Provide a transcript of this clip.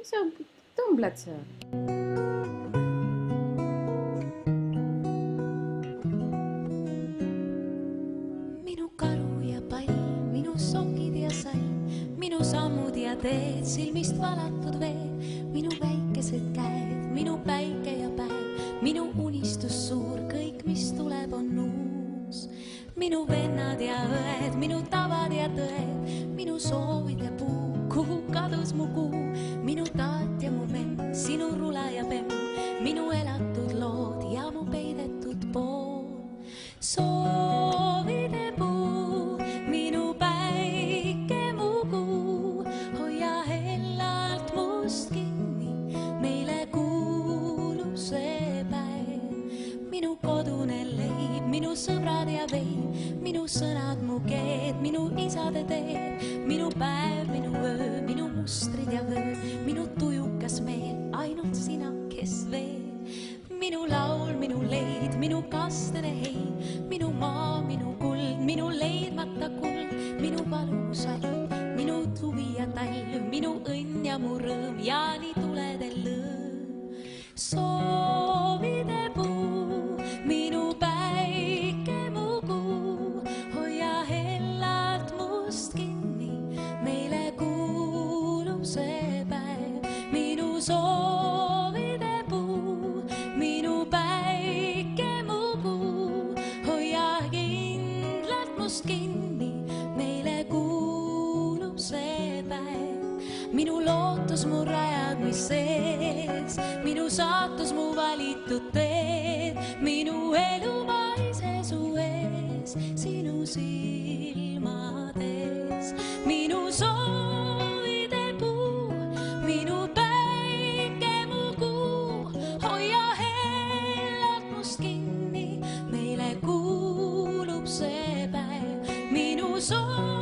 sa tõmbled seal? Minu karu ja pall, minu sokid ja sall, minu sammud ja teed, silmist valatud veel, minu väikesed käed, minu päike ja päev, minu unistus suur, kõik, mis tuleb, on uus. Minu vennad ja õed, minu tavad ja tõed, minu soovid ja puu, kuhu kadus mu kuu, minu taat ja mu vend, sinu rula ja bemm, minu elatud lood ja mu peidetud pool. Soovide puu, minu päike, mu kuu, hoia hellalt must kinni, meile kuulub see päev. Minu kodune leib, minu sõbrad ja veib, minu sõnad, mu keed, minu isade teed, minu päev, minu öö, minu mustrid ja vöö, minu tujukas meel, ainult sina, kes veel. Minu laul, minu leid, minu kastene heid, minu maa, minu kuld, minu leidmata kuld, minu valus arv, minu tuvi ja talv, minu õnn ja mu rõõm ja nii tuledel lõõm. Soovide puu, minu päike, mu kuu, hoia hellalt must kinni, meile kuulub see päev. Minu soovide puu, minu päike, mu kuu, hoia kindlalt must kinni, meile kuulub see päev. Minu lootus, mu rajad, mis sees, minu saatus, mu valitud teed, minu elu vaise su ees, sinu silmades. Minu soovide puu, minu päike, mu kuu, hoia hellalt must kinni, meile kuulub see päev. Minu soovide